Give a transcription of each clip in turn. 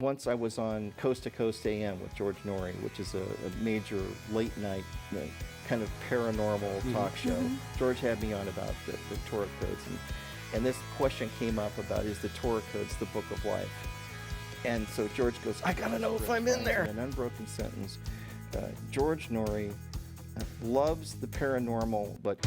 Once I was on Coast to Coast AM with George Norrie, which is a major late night kind of paranormal talk show. George had me on about the Torah Codes, and this question came up about, is the Torah Codes the book of life? And so George goes, I gotta know if I'm in there. An unbroken sentence. George Norrie loves the paranormal, but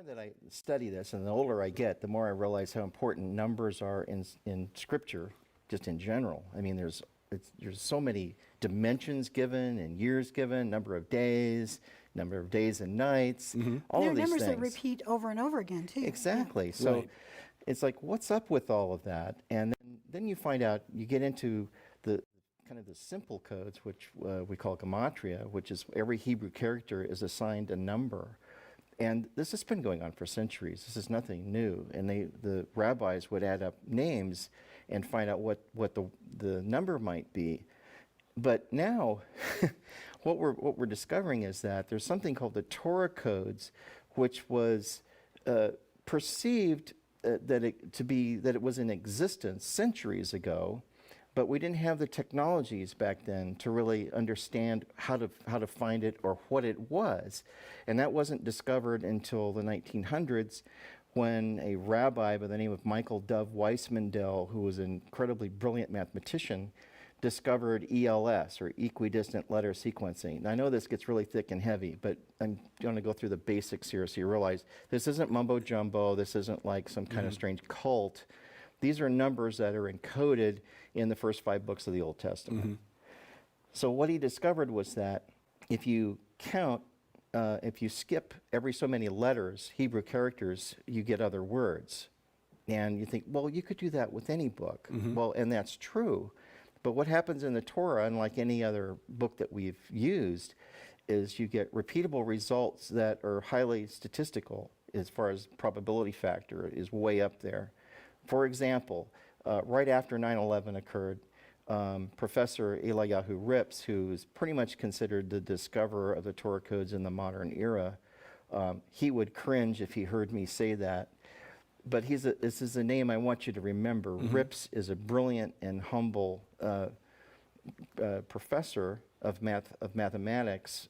that I study this, and the older I get, the more I realize how important numbers are in Scripture, just in general. I mean, there's so many dimensions given and years given, number of days and nights, all of these numbers things. that repeat over and over again, too. Exactly. Yeah. So Right. it's like, what's up with all of that? And then you find out, you get into the kind of the simple codes, which we call gematria, which is every Hebrew character is assigned a number. And this has been going on for centuries. This is nothing new. And the rabbis would add up names and find out what the number might be. But now, what we're discovering is that there's something called the Torah Codes, which was perceived that it was in existence centuries ago, but we didn't have the technologies back then to really understand how to find it or what it was. And that wasn't discovered until the 1900s, when a rabbi by the name of Michael Dove Weissmandel, who was an incredibly brilliant mathematician, discovered ELS, or equidistant letter sequencing. Now, I know this gets really thick and heavy, but I'm going to go through the basics here so you realize this isn't mumbo jumbo. This isn't like some kind of strange cult. These are numbers that are encoded in the first 5 books of the Old Testament. So what he discovered was that if you count, if you skip every so many letters, Hebrew characters, you get other words. And you think, well, you could do that with any book. Well, and that's true. But what happens in the Torah, unlike any other book that we've used, is you get repeatable results that are highly statistical as far as probability factor is way up there. For example, right after 9/11 occurred, Professor Eliyahu Rips, who is pretty much considered the discoverer of the Torah Codes in the modern era, he would cringe if he heard me say that. But this is a name I want you to remember. Rips is a brilliant and humble professor of mathematics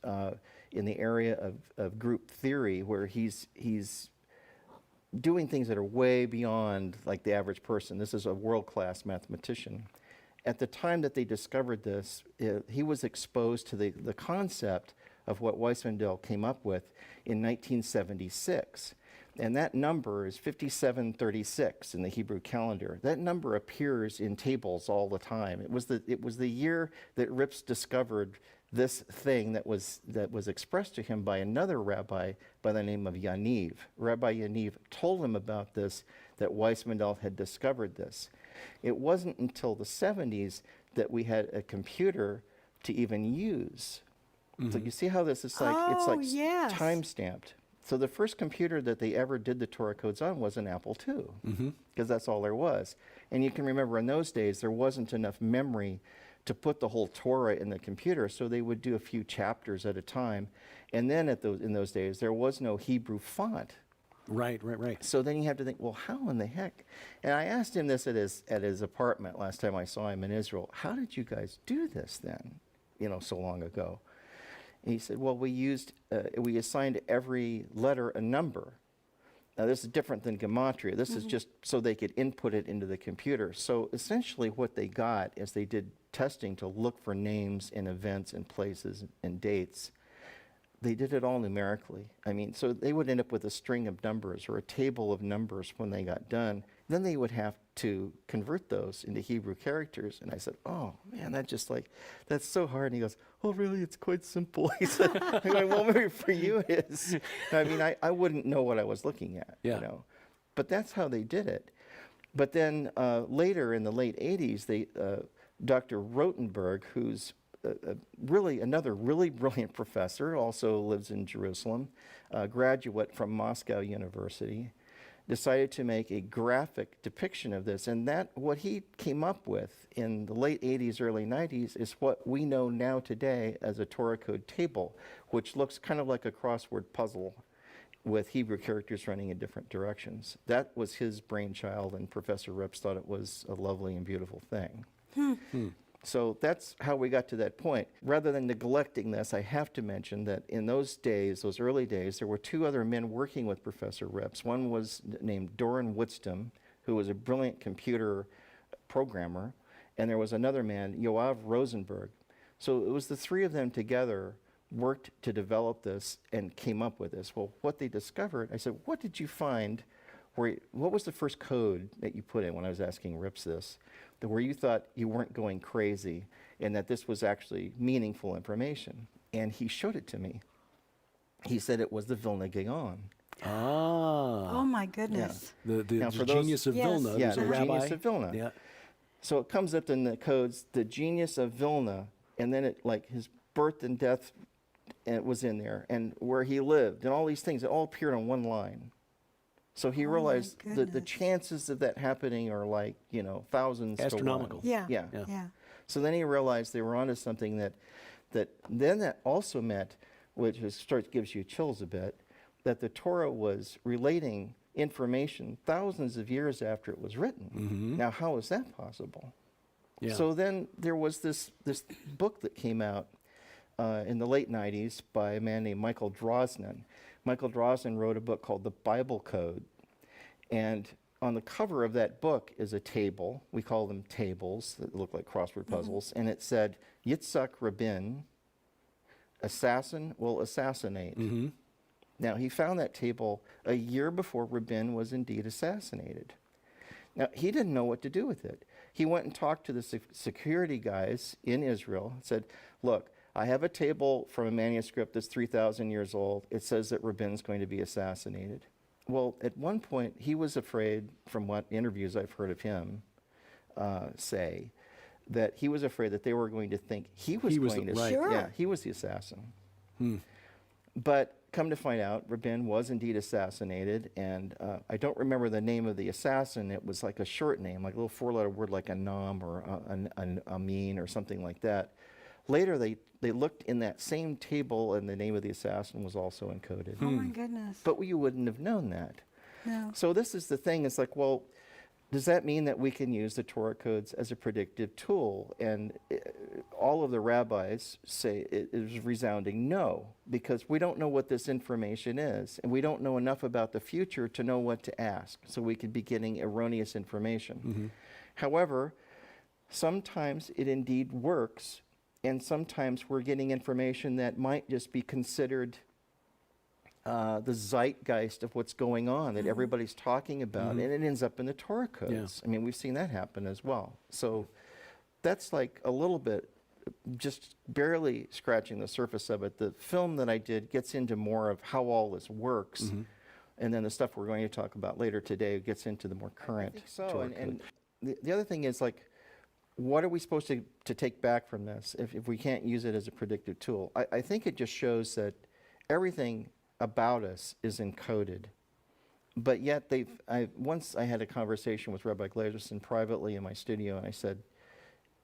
in the area of group theory, where he's doing things that are way beyond like the average person. This is a world-class mathematician. At the time that they discovered this, he was exposed to the concept of what Weissmandel came up with in 1976. And that number is 5736 in the Hebrew calendar. That number appears in tables all the time. It was the year that Rips discovered this thing that was expressed to him by another rabbi by the name of Yaniv. Rabbi Yaniv told him about this, that Weissmandel had discovered this. It wasn't until the 70s that we had a computer to even use. So you see how this is like, yes. time-stamped. So the first computer that they ever did the Torah Codes on was an Apple II, because that's all there was. And you can remember in those days, there wasn't enough memory to put the whole Torah in the computer, so they would do a few chapters at a time. And then in those days, there was no Hebrew font. Right. So then you have to think, well, how in the heck? And I asked him this at his apartment last time I saw him in Israel. How did you guys do this then, so long ago? And he said, well, we assigned every letter a number. Now, this is different than gematria. This is just so they could input it into the computer. So essentially what they got is they did testing to look for names and events and places and dates. They did it all numerically. I mean, so they would end up with a string of numbers or a table of numbers when they got done. Then they would have to convert those into Hebrew characters. And I said, oh, man, that's so hard. And he goes, oh, really? It's quite simple. He said, well, maybe for you it is. I mean, I wouldn't know what I was looking at, But that's how they did it. But then later in the late 80s, Dr. Rotenberg, who's really another really brilliant professor, also lives in Jerusalem, a graduate from Moscow University, decided to make a graphic depiction of this. And that, what he came up with in the late 80s, early 90s, is what we know now today as a Torah code table, which looks kind of like a crossword puzzle with Hebrew characters running in different directions. That was his brainchild, and Professor Rips thought it was a lovely and beautiful thing. So that's how we got to that point. Rather than neglecting this, I have to mention that in those days, those early days, there were two other men working with Professor Rips. One was named Doran Woodstum, who was a brilliant computer programmer, and there was another man, Yoav Rosenberg. So it was the three of them together worked to develop this and came up with this. Well, what they discovered, I said, what did you find? What was the first code that you put in when I was asking Rips this, where you thought you weren't going crazy and that this was actually meaningful information? And he showed it to me. He said it was the Vilna Gaon. Oh my goodness. The Now, for genius of Yes. Vilna. Yeah, There's a the rabbi. genius of Vilna. Yeah. So it comes up in the codes, the genius of Vilna, and then it, like, his birth and death, and it was in there, and where he lived, and all these things, it all appeared on one line. So he Oh, my realized that the goodness. chances of that happening are like, thousands Astronomical. to 1. Yeah. Yeah. Yeah. So then he realized they were onto something that also meant, which gives you chills a bit, that the Torah was relating information thousands of years after it was written. Now, how is that possible? Yeah. So then there was this book that came out in the late 90s by a man named Michael Drosnin. Michael Drosnin wrote a book called The Bible Code. And on the cover of that book is a table. We call them tables that look like crossword puzzles. And it said, Yitzhak Rabin, assassin will assassinate. Now, he found that table a year before Rabin was indeed assassinated. Now, he didn't know what to do with it. He went and talked to the security guys in Israel and said, look, I have a table from a manuscript that's 3,000 years old. It says that Rabin's going to be assassinated. Well, at one point, he was afraid, from what interviews I've heard of him say, that he was afraid that they were going to think he was going to... right. Sure. Yeah, he was the assassin. But come to find out, Rabin was indeed assassinated, and I don't remember the name of the assassin. It was like a short name, like a little four-letter word like Anam or Amin or something like that. Later, they looked in that same table, and the name of the assassin was also encoded. Oh my goodness. But you wouldn't have known that. No. So this is the thing. It's like, well, does that mean that we can use the Torah codes as a predictive tool? And all of the rabbis say it is resounding no, because we don't know what this information is, and we don't know enough about the future to know what to ask, so we could be getting erroneous information. However, sometimes it indeed works, and sometimes we're getting information that might just be considered the zeitgeist of what's going on, that everybody's talking about, and it ends up in the Torah codes. I mean, we've seen that happen as well. So that's like a little bit, just barely scratching the surface of it. The film that I did gets into more of how all this works, and then the stuff we're going to talk about later today gets into the more current Torah code. And the other thing is, like, what are we supposed to take back from this if we can't use it as a predictive tool? I think it just shows that everything about us is encoded. But yet once I had a conversation with Rabbi Glaserson privately in my studio, and I said,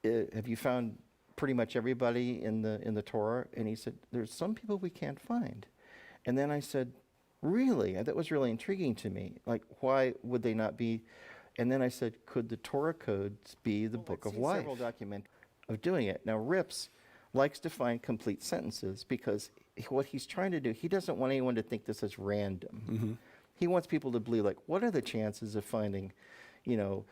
have you found pretty much everybody in the Torah? And he said, there's some people we can't find. And then I said, really? That was really intriguing to me. Like, why would they not be? And then I said, could the Torah codes be the book of life? Several documents of doing it. Now, Rips likes to find complete sentences, because what he's trying to do, he doesn't want anyone to think this is random. He wants people to believe, like, what are the chances of finding,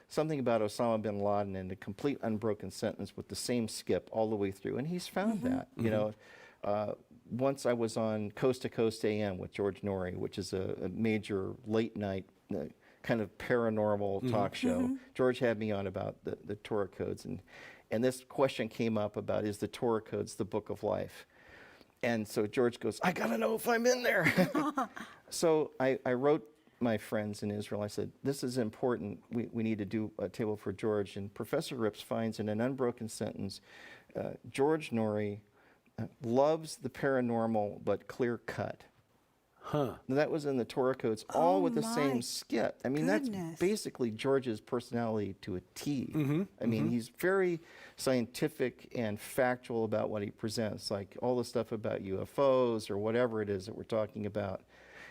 something about Osama bin Laden in a complete unbroken sentence with the same skip all the way through? And he's found that. Once I was on Coast to Coast AM with George Norrie, which is a major late night kind of paranormal talk show. George had me on about the Torah codes, and this question came up about, is the Torah codes the book of life? And so George goes, I gotta know if I'm in there. So I wrote my friends in Israel, I said, this is important. We need to do a table for George. And Professor Rips finds in an unbroken sentence George Norrie loves the paranormal, but clear cut. Huh. That was in the Torah Codes, all Oh with the my same skit. I mean, that's goodness. basically George's personality to a T. I mean, he's very scientific and factual about what he presents, like all the stuff about UFOs or whatever it is that we're talking about.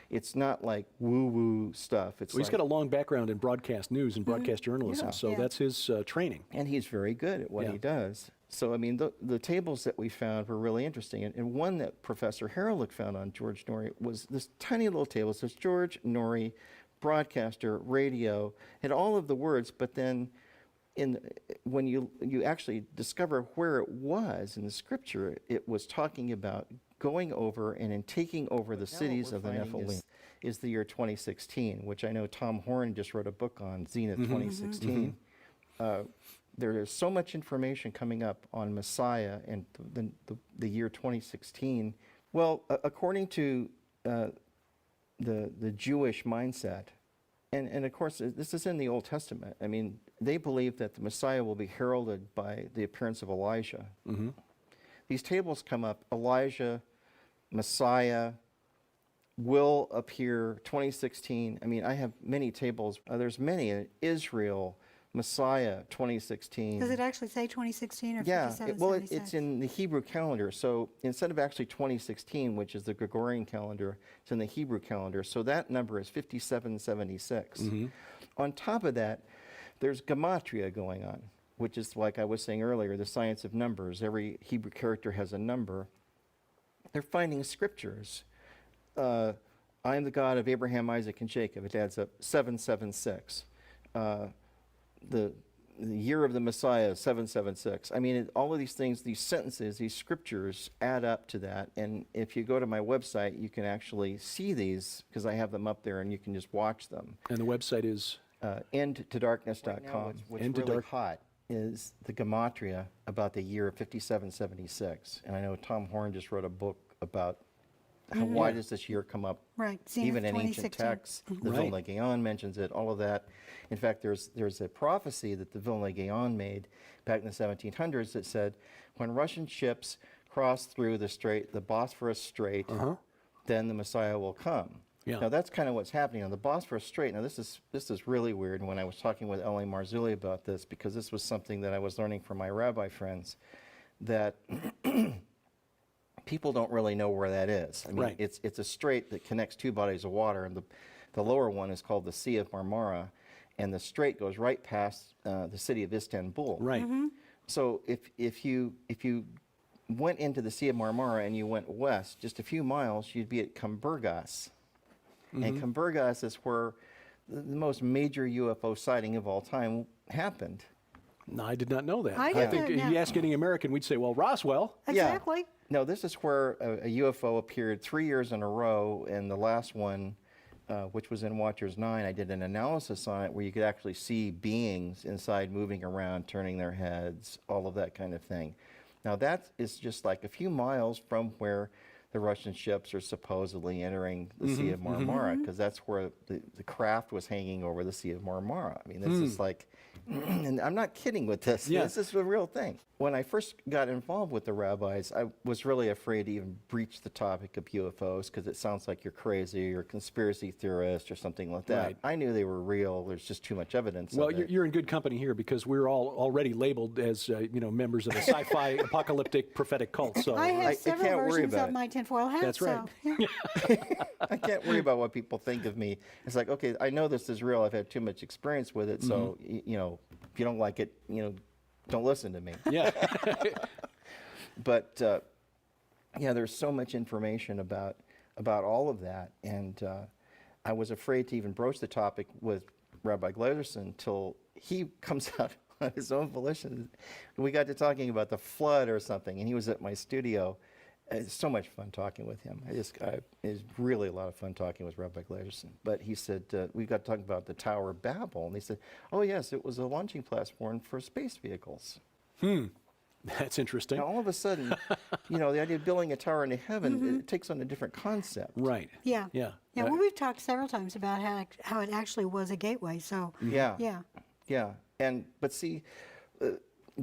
It's not like woo-woo stuff. It's Well, he's got a long background in broadcast news and broadcast journalism, Yeah. so Yeah. that's his training. and he's very good at what Yeah. he does. So, I mean, the tables that we found were really interesting. And one that Professor Haralick found on George Norrie was this tiny little table. It says George Norrie, broadcaster, radio, had all of the words, but then when you actually discover where it was in the scripture, it was talking about going over and in taking over the cities of the Nephilim. Is the year 2016, which I know Tom Horn just wrote a book on, Zenith 2016. There is so much information coming up on Messiah and the year 2016. Well, according to the Jewish mindset, and of course this is in the Old Testament. I mean, they believe that the Messiah will be heralded by the appearance of Elijah. These tables come up, Elijah, Messiah, will appear 2016. I mean, I have many tables. There's many. Israel, Messiah, 2016. Does it actually say 2016 or Yeah, 5776? it's in the Hebrew calendar. So instead of actually 2016, which is the Gregorian calendar, it's in the Hebrew calendar. So that number is 5776. On top of that, there's gematria going on, which is, like I was saying earlier, the science of numbers. Every Hebrew character has a number. They're finding scriptures. I am the God of Abraham, Isaac, and Jacob. It adds up 776. The year of the Messiah, 776. I mean, all of these things, these sentences, these scriptures add up to that. And if you go to my website, you can actually see these because I have them up there and you can just watch them. And the website is? Endtodarkness.com. Right now, What's really hot is the gematria about the year of 5776. And I know Tom Horn just wrote a book about why does this year come up? Right, Zenith Even in ancient 2016. texts, the Vilna Gaon mentions it, all of that. In fact, there's a prophecy that the Vilna Gaon made back in the 1700s that said, when Russian ships cross through the strait, the Bosphorus Strait, then the Messiah will come. Yeah. Now that's kind of what's happening on the Bosphorus Strait. Now this is really weird. When I was talking with L.A. Marzulli about this, because this was something that I was learning from my rabbi friends, that people don't really know where that is. I mean, it's a strait that connects two bodies of water, and the lower one is called the Sea of Marmara, and the strait goes right past the city of Istanbul. Right. So if you went into the Sea of Marmara and you went west just a few miles, you'd be at Kamburgas. And Kamburgas is where the most major UFO sighting of all time happened. No, I did not know that. I think didn't know. you ask any American, we'd say, well, Roswell. Exactly. No, this is where a UFO appeared 3 years in a row, and the last one, which was in Watchers 9, I did an analysis on it where you could actually see beings inside moving around, turning their heads, all of that kind of thing. Now that is just like a few miles from where the Russian ships are supposedly entering the Sea of Marmara, because that's where the craft was hanging over the Sea of Marmara. I mean, this is like, and I'm not kidding with this. Yeah. This is a real thing. When I first got involved with the rabbis, I was really afraid to even breach the topic of UFOs because it sounds like you're crazy or a conspiracy theorist or something like that. Right. I knew they were real. There's just too much evidence Well, of it. you're in good company here because we're all already labeled as members of a sci-fi apocalyptic prophetic cult. So I have I several can't worry versions about of it. my tinfoil hat. That's right. So, yeah. I can't worry about what people think of me. It's like, okay, I know this is real. I've had too much experience with it. So, if you don't like it, don't listen to me. yeah. But there's so much information about all of that, and I was afraid to even broach the topic with Rabbi Glazerson until he comes out on his own volition. We got to talking about the flood or something, and he was at my studio. It's so much fun talking with him. It's really a lot of fun talking with Rabbi Glazerson. But he said, we got talking about the Tower of Babel, and he said, oh yes, it was a launching platform for space vehicles. That's interesting. Now, all of a sudden, the idea of building a tower into heaven, it takes on a different concept. Right. Yeah. Yeah. Well, we've talked several times about how it actually was a gateway. So, Yeah. yeah. Yeah. But see,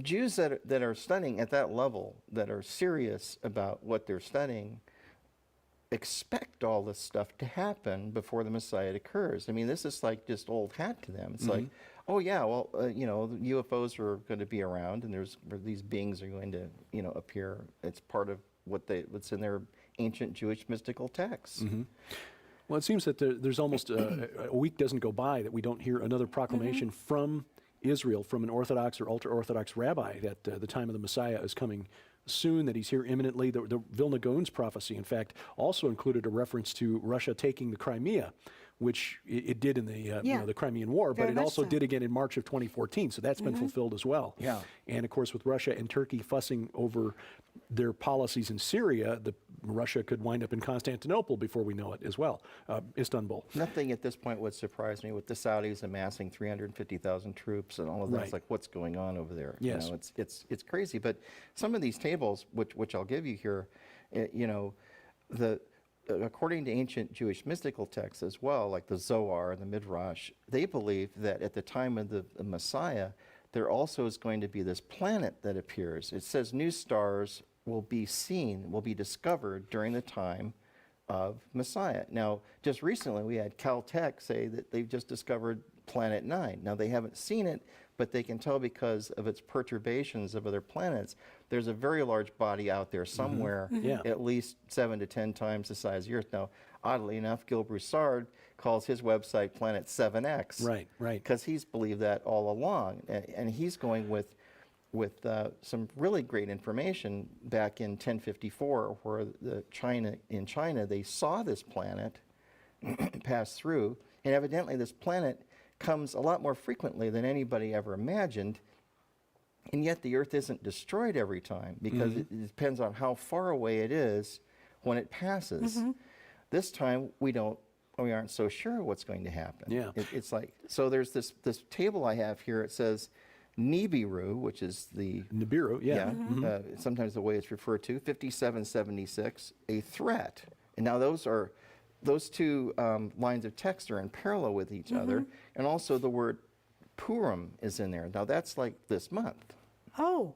Jews that are studying at that level, that are serious about what they're studying, expect all this stuff to happen before the Messiah occurs. I mean, this is like just old hat to them. It's like, oh yeah, well, the UFOs are going to be around, and these beings are going to, appear. It's part of what's in their ancient Jewish mystical texts. Well, it seems that there's almost a week doesn't go by that we don't hear another proclamation from Israel, from an Orthodox or ultra-Orthodox rabbi, that the time of the Messiah is coming soon, that he's here imminently. The Vilna Gaon's prophecy, in fact, also included a reference to Russia taking the Crimea, which it did in the Crimean War, but Very it much also so. did again in March of 2014. So that's been fulfilled as well. Yeah. And of course, with Russia and Turkey fussing over their policies in Syria, Russia could wind up in Constantinople before we know it as well, Istanbul. Nothing at this point would surprise me with the Saudis amassing 350,000 troops and all of that. Right. It's like, what's going on over there? Yes. It's crazy. But some of these tables, which I'll give you here, according to ancient Jewish mystical texts as well, like the Zohar and the Midrash, they believe that at the time of the Messiah, there also is going to be this planet that appears. It says new stars will be seen, will be discovered during the time of Messiah. Now, just recently we had Caltech say that they've just discovered Planet 9. Now, they haven't seen it, but they can tell because of its perturbations of other planets. There's a very large body out there somewhere, Yeah. at least 7 to 10 times the size of the Earth. Now, oddly enough, Gil Broussard calls his website Planet 7X. Right. Because he's believed that all along. And he's going with some really great information back in 1054, where in China, they saw this planet pass through. And evidently, this planet comes a lot more frequently than anybody ever imagined. And yet the Earth isn't destroyed every time, because it depends on how far away it is when it passes. This time, we aren't so sure what's going to happen. Yeah. It's like, so there's this table I have here. It says Nibiru, which is the Nibiru, yeah. sometimes the way it's referred to, 5776, a threat. And now those two lines of text are in parallel with each other, and also the word Purim is in there. Now that's like this month. Oh,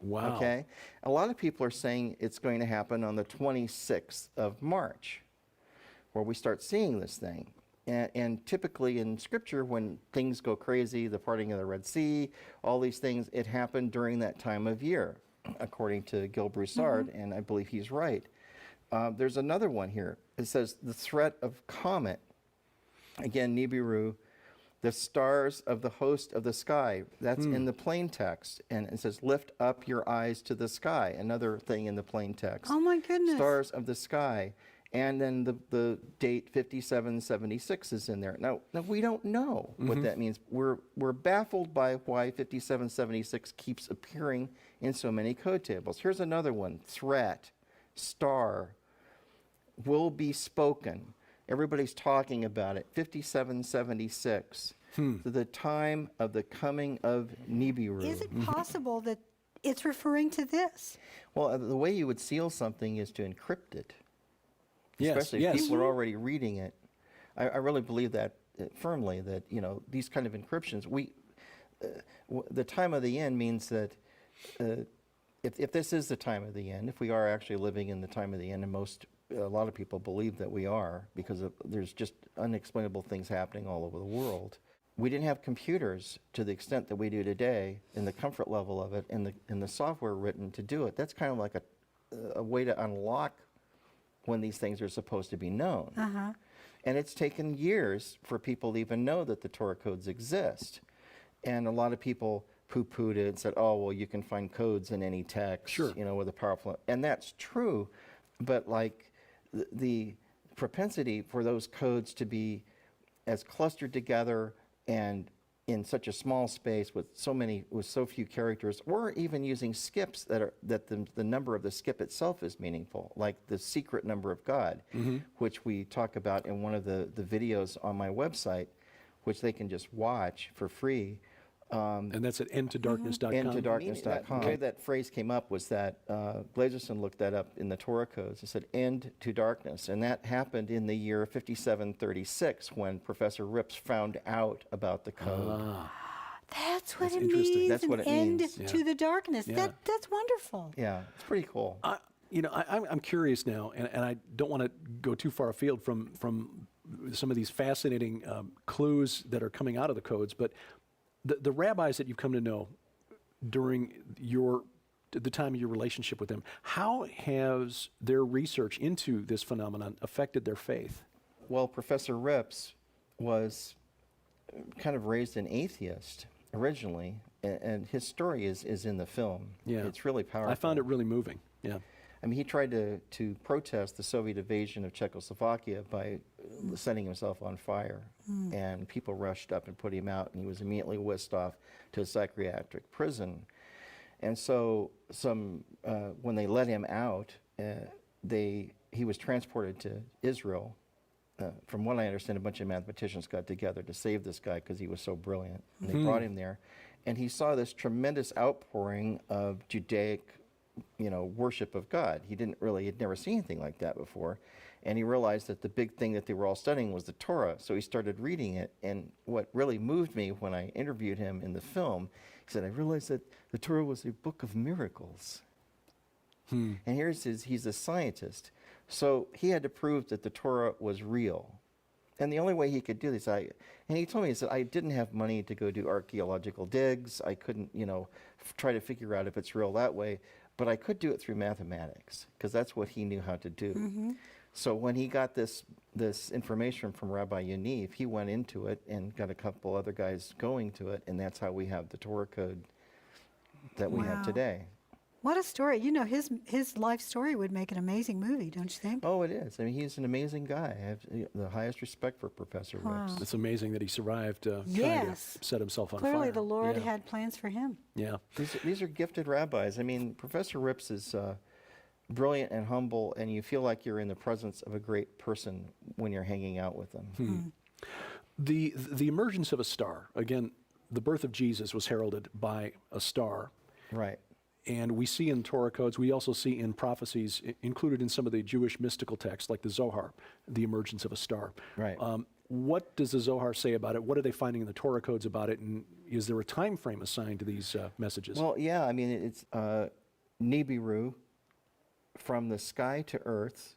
Wow. Okay, a lot of people are saying it's going to happen on the 26th of March, where we start seeing this thing. And typically in Scripture, when things go crazy, the parting of the Red Sea, all these things, it happened during that time of year, according to Gil Broussard, and I believe he's right. There's another one here. It says the threat of comet. Again, Nibiru, the stars of the host of the sky. That's in the plain text. And it says, lift up your eyes to the sky. Another thing in the plain text. oh my goodness. Stars of the sky. And then the date 5776 is in there. Now we don't know what that means. We're baffled by why 5776 keeps appearing in so many code tables. Here's another one. Threat, star, will be spoken. Everybody's talking about it. 5776. The time of the coming of Nibiru. Is it possible that it's referring to this? Well, the way you would seal something is to encrypt it. Yes, Especially yes. if people are already reading it. I really believe that firmly, that these kind of encryptions, the time of the end means that if this is the time of the end, if we are actually living in the time of the end, and a lot of people believe that we are, because there's just unexplainable things happening all over the world. We didn't have computers to the extent that we do today, and the comfort level of it, and the software written to do it. That's kind of like a way to unlock when these things are supposed to be known. And it's taken years for people to even know that the Torah codes exist. And a lot of people poo-pooed it and said, oh, well, you can find codes in any text, Sure. with a powerful, and that's true, but like the propensity for those codes to be as clustered together and in such a small space with so few characters, or even using skips that the number of the skip itself is meaningful, like the secret number of God, which we talk about in one of the videos on my website, which they can just watch for free. And that's at endtodarkness.com. Endtodarkness.com. The way that phrase came up was that Glazerson looked that up in the Torah Codes. It said end to darkness. And that happened in the year 5736 when Professor Rips found out about the code. That's what That's it interesting. means. That's an what it end means. to the darkness. Yeah. That's wonderful. Yeah, it's pretty cool. I'm curious now, and I don't want to go too far afield from some of these fascinating clues that are coming out of the codes, but the rabbis that you've come to know during the time of your relationship with them, how has their research into this phenomenon affected their faith? Well, Professor Rips was kind of raised an atheist originally, and his story is in the film. Yeah. It's really powerful. I found it really moving. Yeah. I mean, he tried to protest the Soviet invasion of Czechoslovakia by setting himself on fire, and people rushed up and put him out, and he was immediately whisked off to a psychiatric prison. And so, when they let him out, he was transported to Israel. From what I understand, a bunch of mathematicians got together to save this guy because he was so brilliant, and they brought him there, and he saw this tremendous outpouring of Judaic worship of God. He'd never seen anything like that before. And he realized that the big thing that they were all studying was the Torah. So he started reading it. And what really moved me when I interviewed him in the film, he said, I realized that the Torah was a book of miracles. And he's a scientist. So he had to prove that the Torah was real. And the only way he could do this, and he told me, he said, I didn't have money to go do archaeological digs. I couldn't, try to figure out if it's real that way. But I could do it through mathematics, because that's what he knew how to do. So when he got this information from Rabbi Yaniv, he went into it and got a couple other guys going to it, and that's how we have the Torah code that we have Wow. today. What a story. His life story would make an amazing movie, don't you think? Oh, it is. I mean, he's an amazing guy. I have the highest respect for Professor Wow. Rips. It's amazing that he survived trying Yes. to set himself on fire. Clearly the Lord Yeah. had plans for him. Yeah. These are gifted rabbis. I mean, Professor Rips is brilliant and humble, and you feel like you're in the presence of a great person when you're hanging out with them. The emergence of a star, again, the birth of Jesus was heralded by a star. Right. And we see in Torah codes, we also see in prophecies included in some of the Jewish mystical texts, like the Zohar, the emergence of a star. Right. What does the Zohar say about it? What are they finding in the Torah codes about it? And is there a time frame assigned to these messages? Well, yeah, I mean, it's Nibiru, from the sky to earth,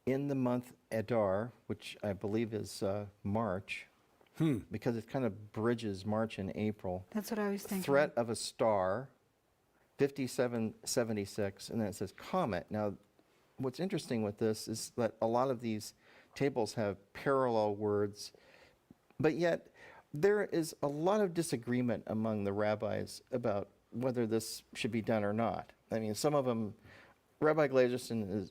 in the month Adar, which I believe is March, because it kind of bridges March and April. That's what I was thinking. Threat of a star, 5776, and then it says comet. Now, what's interesting with this is that a lot of these tables have parallel words, but yet there is a lot of disagreement among the rabbis about whether this should be done or not. I mean, some of them, Rabbi Glazerson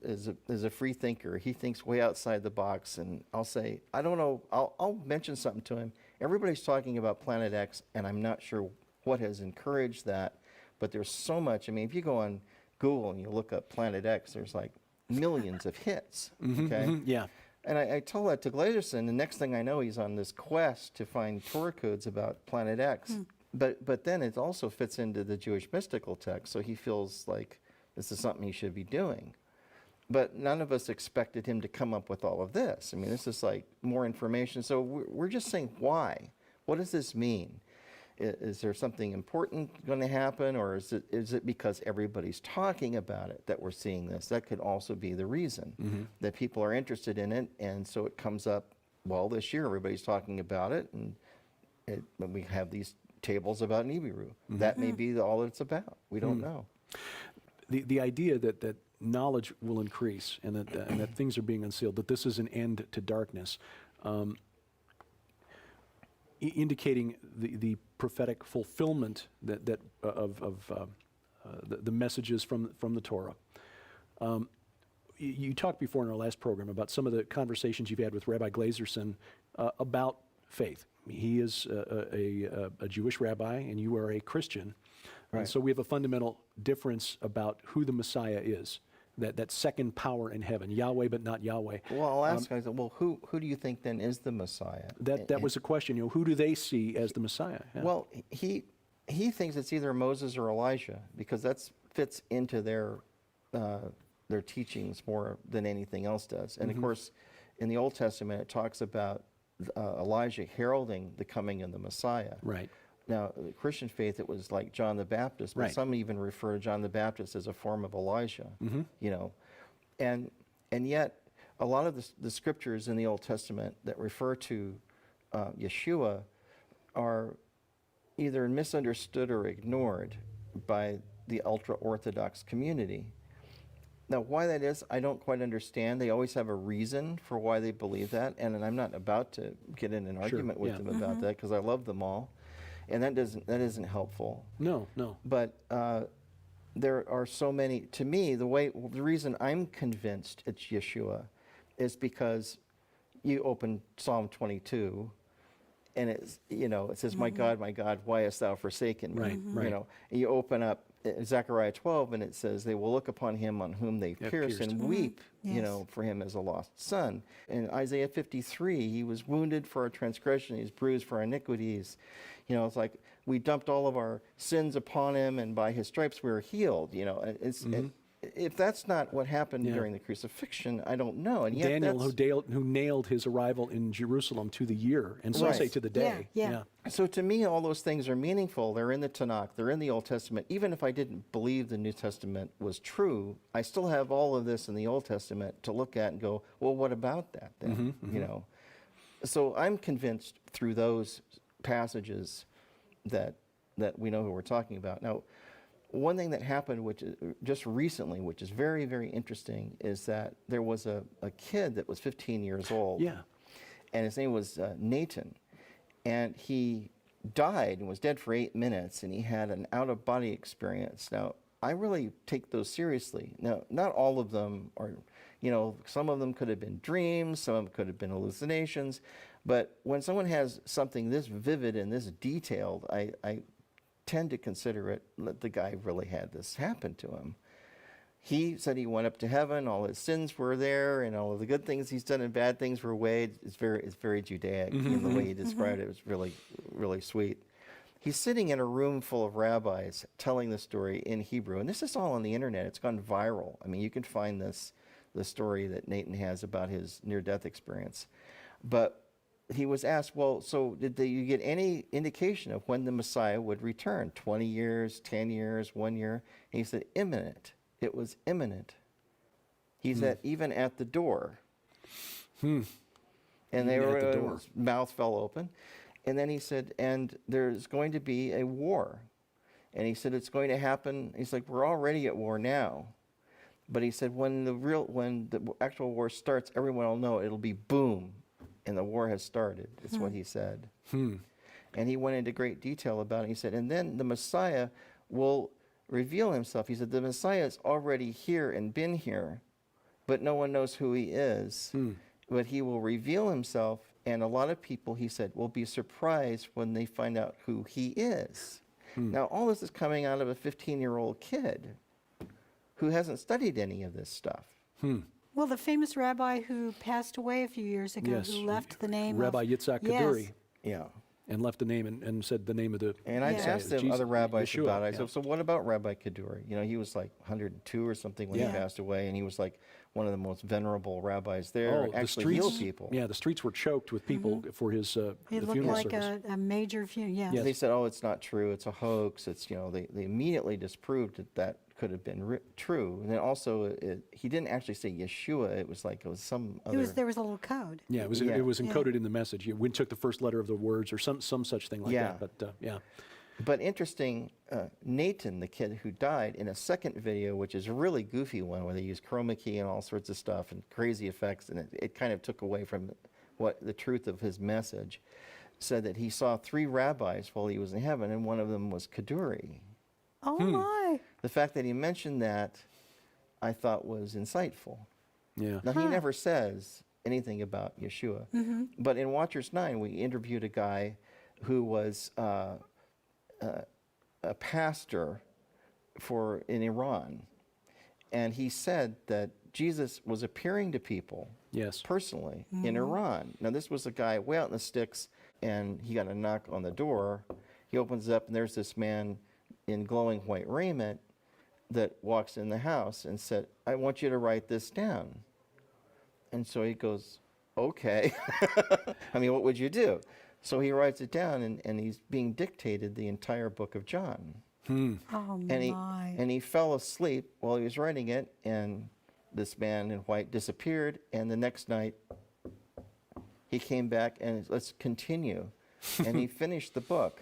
is a free thinker. He thinks way outside the box, and I'll say, I don't know, I'll mention something to him. Everybody's talking about Planet X, and I'm not sure what has encouraged that, but there's so much. I mean, if you go on Google and you look up Planet X, there's like millions of hits, okay? Yeah. And I told that to Glazerson, the next thing I know, he's on this quest to find Torah codes about Planet X. But then it also fits into the Jewish mystical text, so he feels like this is something he should be doing. But none of us expected him to come up with all of this. I mean, this is like more information. So we're just saying, why? What does this mean? Is there something important going to happen, or is it because everybody's talking about it that we're seeing this? That could also be the reason, that people are interested in it, and so it comes up, well, this year everybody's talking about it, and we have these tables about Nibiru. That may be all it's about. We don't know. The idea that knowledge will increase and that things are being unsealed, that this is an end to darkness, indicating the prophetic fulfillment of the messages from the Torah. You talked before in our last program about some of the conversations you've had with Rabbi Glazerson about faith. He is a Jewish rabbi, and you are a Christian. Right. And so we have a fundamental difference about who the Messiah is, that second power in heaven, Yahweh but not Yahweh. Well, I'll ask guys, well, who do you think then is the Messiah? That was a question. Who do they see as the Messiah? Yeah. Well, he thinks it's either Moses or Elijah, because that fits into their teachings more than anything else does. And of course, in the Old Testament, it talks about Elijah heralding the coming of the Messiah. Right. Now, the Christian faith, it was like John the Baptist, but Right. some even refer to John the Baptist as a form of Elijah, you know. And yet, a lot of the scriptures in the Old Testament that refer to Yeshua are either misunderstood or ignored by the ultra-Orthodox community. Now, why that is, I don't quite understand. They always have a reason for why they believe that, and I'm not about to get in an argument with yeah. them about that, because I love them all, and that isn't helpful. No. But there are so many. To me, the reason I'm convinced it's Yeshua is because you open Psalm 22, and it's, you know, it says, my God, why hast thou forsaken me? Right, right. You know, and you open up Zechariah 12, and it says, they will look upon him on whom they pierced and weep, you Yes. know, for him as a lost son. In Isaiah 53, he was wounded for our transgression, he was bruised for our iniquities. You know, it's like we dumped all of our sins upon him, and by his stripes we were healed. You know, if that's not what happened during the crucifixion, I don't know. And yet Daniel, who nailed his arrival in Jerusalem to the year, and some Right. say to the day. Yeah. So to me, all those things are meaningful. They're in the Tanakh. They're in the Old Testament. Even if I didn't believe the New Testament was true, I still have all of this in the Old Testament to look at and go, well, what about that then? You know. So I'm convinced through those passages that we know who we're talking about. Now, one thing that happened, which is just recently, which is very, very interesting, is that there was a kid that was 15 years old. Yeah. And his name was Nathan. And he died and was dead for 8 minutes, and he had an out-of-body experience. Now, I really take those seriously. Now, not all of them are, you know, some of them could have been dreams, some of them could have been hallucinations. But when someone has something this vivid and this detailed, I tend to consider it that the guy really had this happen to him. He said he went up to heaven, all his sins were there, and all of the good things he's done and bad things were weighed. It's very Judaic, in the way he described it. It was really, really sweet. He's sitting in a room full of rabbis telling the story in Hebrew, and this is all on the internet. It's gone viral. I mean, you can find the story that Nathan has about his near-death experience. But he was asked, well, so did you get any indication of when the Messiah would return? 20 years, 10 years, 1 year? And he said, imminent. It was imminent. He said, even at the door. And they were, his mouth fell open. And then he said, and there's going to be a war. And he said, it's going to happen. He's like, we're already at war now. But he said, when the actual war starts, everyone will know it'll be boom. And the war has started. It's what he said. And he went into great detail about it. He said, and then the Messiah will reveal himself. He said, the Messiah is already here and been here, but no one knows who he is. But he will reveal himself, and a lot of people, he said, will be surprised when they find out who he is. Now, all this is coming out of a 15-year-old kid who hasn't studied any of this stuff. Well, the famous rabbi who passed away a few years ago, Yes. who left the name Rabbi of... Yitzhak Yes. Kaduri, Yeah. and left the name and said the name of the And I Messiah asked is them, Jesus- other rabbis Yeshua, about it. I yeah. said, so what about Rabbi Kaduri? You know, he was like 102 or something when he passed away, and he was like one of the most venerable rabbis there. the Actually healed streets, people. Yeah, the streets were choked with people for his It the looked funeral like service. a major funeral, yes. Yes. They said, oh, it's not true. It's a hoax. It's, you know, they immediately disproved that could have been true. And then also, he didn't actually say Yeshua. It was like, it was some other... There was a little code. Yeah, it was encoded in the message. We took the first letter of the words or some such thing like that. But yeah. But interesting, Nathan, the kid who died, in a second video, which is a really goofy one, where they use chroma key and all sorts of stuff and crazy effects, and it kind of took away from what the truth of his message, said that he saw 3 rabbis while he was in heaven, and one of them was Kaduri. Oh, my. The fact that he mentioned that, I thought was insightful. Yeah. Now, he never says anything about Yeshua. But in Watchers 9, we interviewed a guy who was a pastor in Iran. And he said that Jesus was appearing to people Yes. personally in Iran. Now, this was a guy way out in the sticks, and he got a knock on the door. He opens it up, and there's this man in glowing white raiment that walks in the house and said, I want you to write this down. And so he goes, okay. I mean, what would you do? So he writes it down, and he's being dictated the entire book of John. Oh my. And he fell asleep while he was writing it, and this man in white disappeared, and the next night he came back and let's continue. And he finished the book.